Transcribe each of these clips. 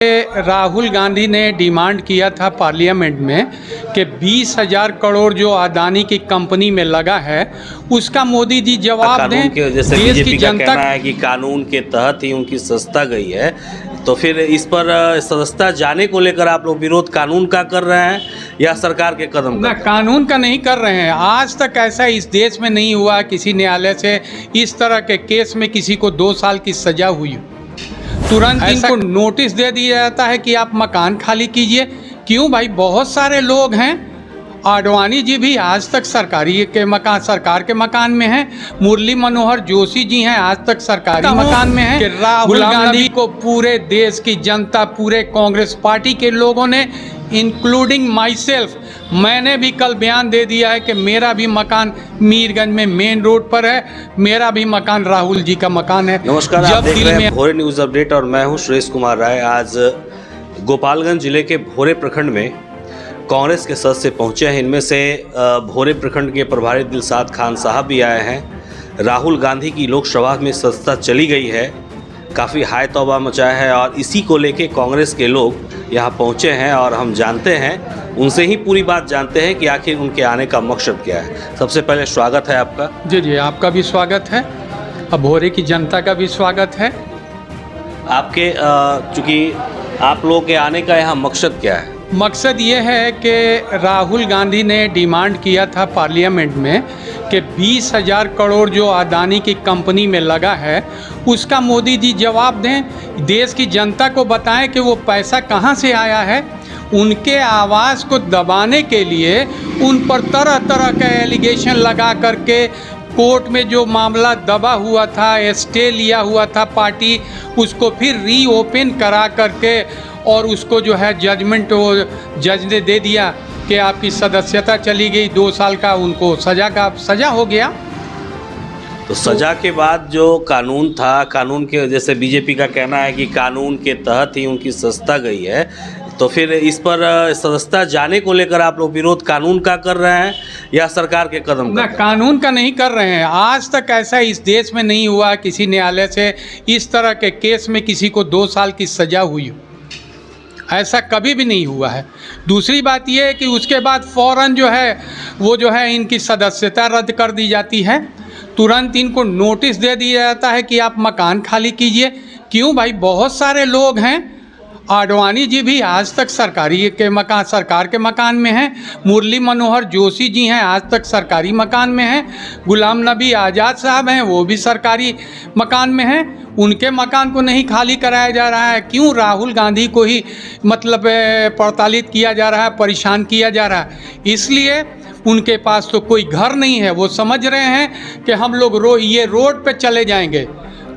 राहुल गांधी ने डिमांड किया था पार्लियामेंट में कि 20,000 करोड़ जो अदानी की कंपनी में लगा है उसका मोदी जी जवाब दें। कानून के जैसे देश बीजेपी की का जनता कहना है कि कानून के तहत ही उनकी सदस्यता गई है, तो फिर इस पर सदस्यता जाने को लेकर आप लोग विरोध कानून का कर रहे हैं या सरकार के कदम ना, कानून का नहीं कर रहे हैं। आज तक ऐसा इस देश में नहीं हुआ किसी न्यायालय से इस तरह के केस में किसी को 2 साल की सजा हुई, तुरंत इनको नोटिस दे दिया जाता है कि आप मकान खाली कीजिए। क्यों भाई, बहुत सारे लोग हैं। आडवाणी जी भी आज तक सरकार के मकान में हैं। मुरली मनोहर जोशी जी हैं, आज तक सरकारी मकान में हैं। राहुल गांधी को पूरे देश की जनता, पूरे कांग्रेस पार्टी के लोगों ने, इंक्लूडिंग माई सेल्फ, मैंने भी कल बयान दे दिया है कि मेरा भी मकान मीरगंज में मेन रोड पर है, मेरा भी मकान राहुल जी का मकान है। नमस्कार, आप देख रहे हैं भोरे न्यूज़ अपडेट और मैं हूं सुरेश कुमार राय। आज गोपालगंज जिले के भोरे प्रखंड में कांग्रेस के सदस्य पहुंचे हैं। इनमें से भोरे प्रखंड के प्रभारी दिलशाद खान साहब भी आए हैं। राहुल गांधी की लोकसभा में सदस्यता चली गई है, काफ़ी हाय तौबा मचाया है और इसी को लेके कांग्रेस के लोग यहाँ पहुँचे हैं और हम जानते हैं, उनसे ही पूरी बात जानते हैं कि आखिर उनके आने का मकसद क्या है। सबसे पहले स्वागत है आपका। जी, आपका भी स्वागत है, अब भोरे की जनता का भी स्वागत है। आपके चूँकि आप लोगों के आने का यहाँ मकसद क्या है? मकसद ये है कि राहुल गांधी ने डिमांड किया था पार्लियामेंट में कि 20,000 करोड़ जो अदानी की कंपनी में लगा है उसका मोदी जी जवाब दें। देश की जनता को बताएं कि वो पैसा कहाँ से आया है। उनके आवाज़ को दबाने के लिए उन पर तरह तरह के एलिगेशन लगा करके कोर्ट में जो मामला दबा हुआ था, स्टे लिया हुआ था पार्टी, उसको फिर रीओपन करा करके और उसको जो है जजमेंट वो जज ने दे दिया कि आपकी सदस्यता चली गई, 2 साल का उनको सज़ा हो गया। तो सज़ा के बाद जो कानून था, कानून के जैसे बीजेपी का कहना है कि कानून के तहत ही उनकी सदस्यता गई है, तो फिर इस पर सदस्यता जाने को लेकर आप लोग विरोध कानून का कर रहे हैं या सरकार के कदम ना, कानून का नहीं कर रहे हैं। आज तक ऐसा इस देश में नहीं हुआ किसी न्यायालय से इस तरह के केस में किसी को 2 साल की सज़ा हुई, ऐसा कभी भी नहीं हुआ है। दूसरी बात यह है कि उसके बाद फ़ौरन जो है इनकी सदस्यता रद्द कर दी जाती है, तुरंत इनको नोटिस दे दिया जाता है कि आप मकान खाली कीजिए। क्यों भाई, बहुत सारे लोग हैं। आडवाणी जी भी आज तक सरकार के मकान में हैं। मुरली मनोहर जोशी जी हैं, आज तक सरकारी मकान में हैं। गुलाम नबी आज़ाद साहब हैं, वो भी सरकारी मकान में हैं। उनके मकान को नहीं खाली कराया जा रहा है। क्यों राहुल गांधी को ही प्रताड़ित किया जा रहा है, परेशान किया जा रहा है? इसलिए उनके पास तो कोई घर नहीं है। वो समझ रहे हैं कि हम लोग ये रोड पे चले जाएंगे।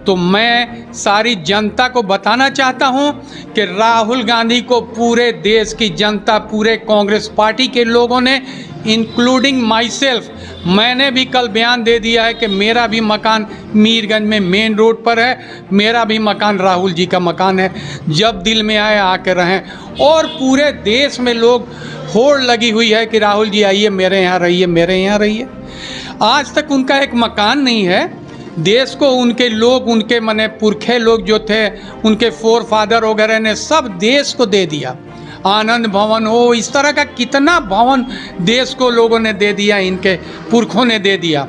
तो मैं सारी जनता को बताना चाहता हूं कि राहुल गांधी को पूरे देश की जनता, पूरे कांग्रेस पार्टी के लोगों ने, इंक्लूडिंग माई सेल्फ, मैंने भी कल बयान दे दिया है कि मेरा भी मकान मीरगंज में मेन रोड पर है, मेरा भी मकान राहुल जी का मकान है। जब दिल में आए आके रहें। और पूरे देश में लोग होड़ लगी हुई है कि राहुल जी आइए, मेरे यहाँ रहिए, मेरे यहाँ रहिए। आज तक उनका एक मकान नहीं है। देश को उनके लोग, उनके पुरखे लोग जो थे, उनके फोर फादर वगैरह ने सब देश को दे दिया। आनंद भवन हो, इस तरह का कितना भवन देश को लोगों ने दे दिया, इनके पुरखों ने दे दिया।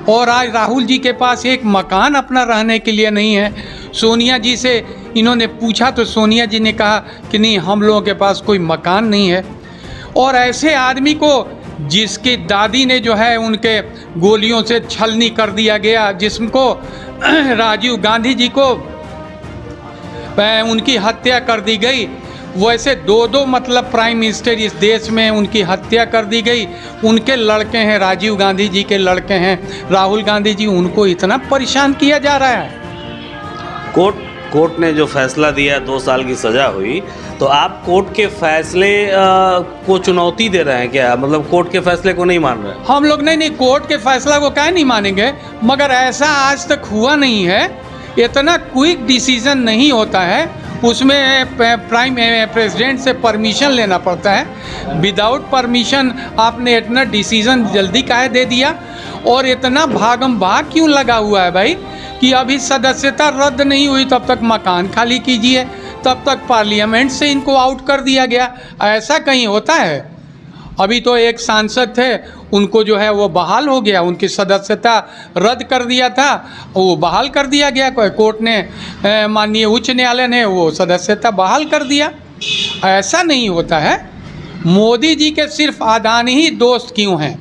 और आज राहुल जी के पास एक मकान अपना रहने के लिए नहीं है। सोनिया जी से इन्होंने पूछा तो सोनिया जी ने कहा कि नहीं, हम लोगों के पास कोई मकान नहीं है। और ऐसे आदमी को जिसकी दादी ने जो है उनके गोलियों से छलनी कर दिया गया, जिसको राजीव गांधी जी को उनकी हत्या कर दी गई, वैसे 2 प्राइम मिनिस्टर इस देश में उनकी हत्या कर दी गई। उनके लड़के हैं, राजीव गांधी जी के लड़के हैं राहुल गांधी जी, उनको इतना परेशान किया जा रहा है। कोर्ट ने जो फैसला दिया 2 साल की सज़ा हुई, तो आप कोर्ट के फैसले को चुनौती दे रहे हैं क्या? मतलब कोर्ट के फैसले को नहीं मान रहे? हम लोग नहीं, कोर्ट के फैसला को क्या नहीं मानेंगे, मगर ऐसा आज तक हुआ नहीं है। इतना क्विक डिसीजन नहीं होता है, उसमें प्रेसिडेंट से परमिशन लेना पड़ता है। विदाउट परमिशन आपने इतना डिसीजन जल्दी काहे दे दिया? और इतना भागम भाग क्यों लगा हुआ है भाई कि अभी सदस्यता रद्द नहीं हुई तब तक मकान खाली कीजिए, तब तक पार्लियामेंट से इनको आउट कर दिया गया। ऐसा कहीं होता है? अभी तो एक सांसद थे, उनको जो है वो बहाल हो गया, उनकी सदस्यता रद्द कर दिया था, वो बहाल कर दिया गया। कोर्ट ने, माननीय उच्च न्यायालय ने वो सदस्यता बहाल कर दिया। ऐसा नहीं होता है। मोदी जी के सिर्फ अदानी ही दोस्त क्यों हैं?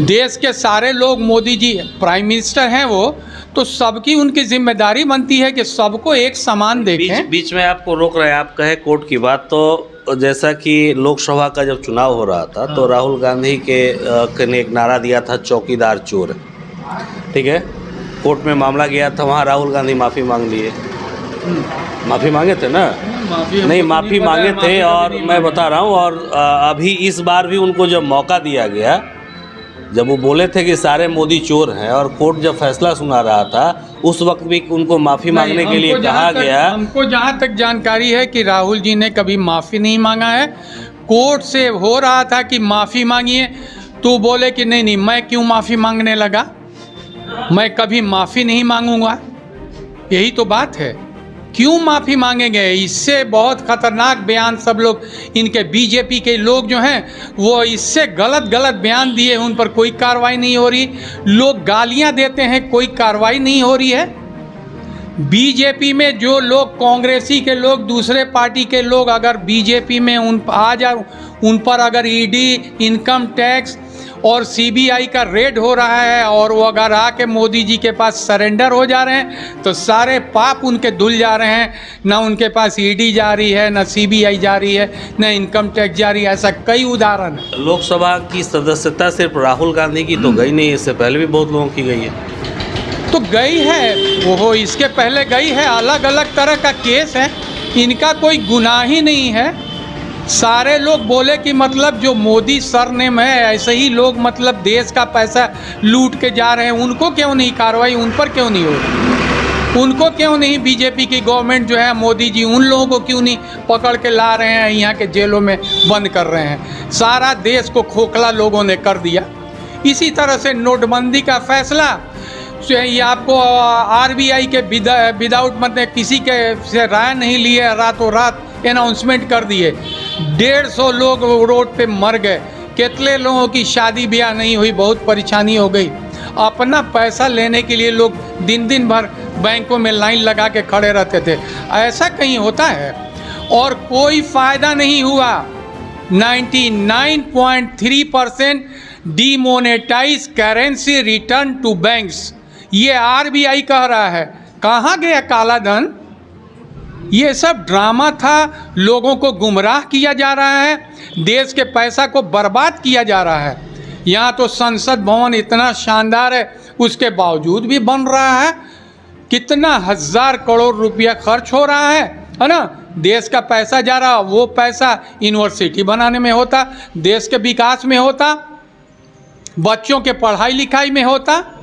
देश के सारे लोग, मोदी जी प्राइम मिनिस्टर हैं वो, तो सबकी उनकी जिम्मेदारी बनती है कि सबको एक समान देखें। बीच में आपको रोक रहे हैं, आप कहे कोर्ट की बात, तो जैसा कि लोकसभा का जब चुनाव हो रहा था तो राहुल गांधी के ने एक नारा दिया था, चौकीदार चोर। ठीक है, कोर्ट में मामला गया था, वहाँ राहुल गांधी माफ़ी मांग लिए। माफ़ी मांगे थे ना? नहीं, माफ़ी मांगे थे। और मैं बता रहा हूँ, और अभी इस बार भी उनको जब मौका दिया गया, जब वो बोले थे कि सारे मोदी चोर हैं, और कोर्ट जब फैसला सुना रहा था, उस वक्त भी उनको माफ़ी मांगने के लिए कहा गया। हमको जहाँ तक जानकारी है कि राहुल जी ने कभी माफ़ी नहीं मांगा है। कोर्ट से हो रहा था कि माफ़ी मांगिए, तो बोले कि नहीं, मैं क्यों माफ़ी मांगने लगा, मैं कभी माफ़ी नहीं मांगूंगा। यही तो बात है, क्यों माफ़ी मांगेंगे? इससे बहुत खतरनाक बयान सब लोग, इनके बीजेपी के लोग जो हैं वो इससे गलत बयान दिए, उन पर कोई कार्रवाई नहीं हो रही। लोग गालियां देते हैं, कोई कार्रवाई नहीं हो रही है। बीजेपी में जो लोग, कांग्रेसी के लोग, दूसरे पार्टी के लोग अगर बीजेपी में आ जाए, उन पर अगर ईडी, इनकम टैक्स और सीबीआई का रेड हो रहा है, और वो अगर आके मोदी जी के पास सरेंडर हो जा रहे हैं, तो सारे पाप उनके धुल जा रहे हैं। ना उनके पास ईडी जा रही है, ना सीबीआई जा रही है, ना इनकम टैक्स जा रही है। ऐसा कई उदाहरण है। लोकसभा की सदस्यता सिर्फ राहुल गांधी की तो गई नहीं, इससे पहले भी बहुत लोगों की गई है। तो गई है वो, इसके पहले गई है। अलग अलग तरह का केस है, इनका कोई गुनाह ही नहीं है। सारे लोग बोले कि मतलब जो मोदी सरनेम है, ऐसे ही लोग मतलब देश का पैसा लूट के जा रहे हैं, उनको क्यों नहीं कार्रवाई, उन पर क्यों नहीं हो रही? उनको क्यों नहीं, बीजेपी की गवर्नमेंट जो है, मोदी जी, उन लोगों को क्यों नहीं पकड़ के ला रहे हैं, यहाँ के जेलों में बंद कर रहे हैं? सारा देश को खोखला लोगों ने कर दिया। इसी तरह से नोटबंदी का फैसला, ये आपको आरबीआई के विदाउट मतलब किसी के से राय नहीं लिए, रातों रात अनाउंसमेंट कर दिए। 150 लोग रोड पे मर गए, कितने लोगों की शादी ब्याह नहीं हुई, बहुत परेशानी हो गई। अपना पैसा लेने के लिए लोग दिन भर बैंकों में लाइन लगा के खड़े रहते थे। ऐसा कहीं होता है? और कोई फ़ायदा नहीं हुआ। 99.3% demonetize currency return to banks, ये आरबीआई कह रहा है। कहाँ गया काला धन? ये सब ड्रामा था, लोगों को गुमराह किया जा रहा है, देश के पैसा को बर्बाद किया जा रहा है। यहाँ तो संसद भवन इतना शानदार है, उसके बावजूद भी बन रहा है। कितना 1000 करोड़ रुपया खर्च हो रहा है ना? देश का पैसा जा रहा, वो पैसा यूनिवर्सिटी बनाने में होता, देश के विकास में होता, बच्चों के पढ़ाई लिखाई में होता।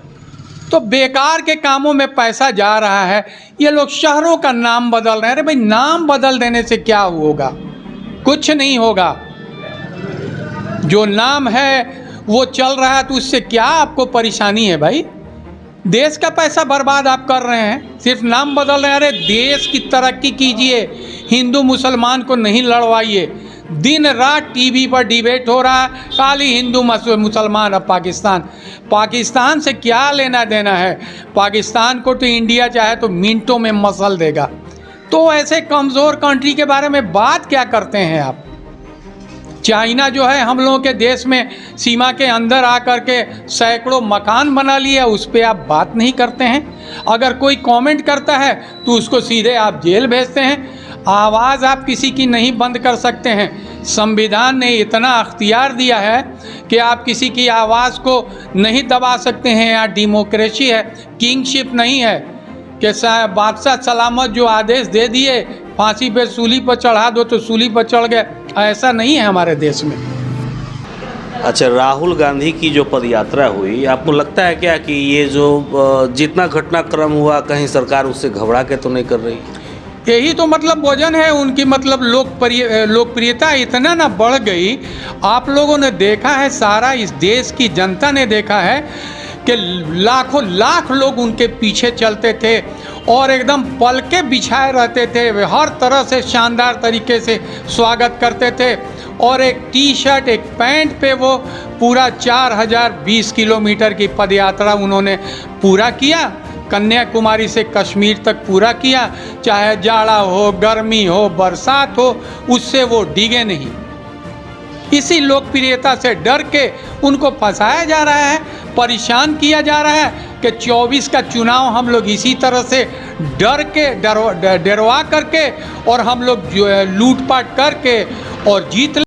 तो बेकार के कामों में पैसा जा रहा है। ये लोग शहरों का नाम बदल रहे हैं। अरे भाई, नाम बदल देने से क्या होगा? कुछ नहीं होगा। जो नाम है वो चल रहा है, तो उससे क्या आपको परेशानी है भाई? देश का पैसा बर्बाद आप कर रहे हैं, सिर्फ नाम बदल रहे हैं। अरे देश की तरक्की कीजिए, हिंदू मुसलमान को नहीं लड़वाइए। दिन रात टीवी पर डिबेट हो रहा है, खाली हिंदू मुसलमान। अब पाकिस्तान से क्या लेना देना है? पाकिस्तान को तो इंडिया चाहे तो मिनटों में मसल देगा। तो ऐसे कमज़ोर कंट्री के बारे में बात क्या करते हैं आप? चाइना जो है हम लोगों के देश में सीमा के अंदर आकर के सैकड़ों मकान बना लिया, उस पर आप बात नहीं करते हैं। अगर कोई कमेंट करता है तो उसको सीधे आप जेल भेजते हैं। आवाज़ आप किसी की नहीं बंद कर सकते हैं। संविधान ने इतना अख्तियार दिया है कि आप किसी की आवाज़ को नहीं दबा सकते हैं। यहाँ डेमोक्रेसी है, किंगशिप नहीं है कि बादशाह सलामत जो आदेश दे दिए, फांसी पे सूली पर चढ़ा दो तो सूली पर चढ़ गए। ऐसा नहीं है हमारे देश में। अच्छा, राहुल गांधी की जो पदयात्रा हुई, आपको लगता है क्या कि ये जो जितना घटनाक्रम हुआ, कहीं सरकार उससे घबरा के तो नहीं कर रही? यही तो मतलब वजन है उनकी, मतलब लोकप्रियता इतना ना बढ़ गई। आप लोगों ने देखा है, सारा इस देश की जनता ने देखा है कि लाखों लाख लोग उनके पीछे चलते थे और एकदम पलके बिछाए रहते थे, वे हर तरह से शानदार तरीके से स्वागत करते थे। और एक टी शर्ट एक पैंट पे वो पूरा 4020 किलोमीटर की पदयात्रा उन्होंने पूरा किया, कन्याकुमारी से कश्मीर तक पूरा किया। चाहे जाड़ा हो, गर्मी हो, बरसात हो, उससे वो डिगे नहीं। इसी लोकप्रियता से डर के उनको फंसाया जा रहा है, परेशान किया जा रहा है कि 24 का चुनाव हम लोग इसी तरह से डर के डरवा करके और हम लोग लूटपाट करके और जीत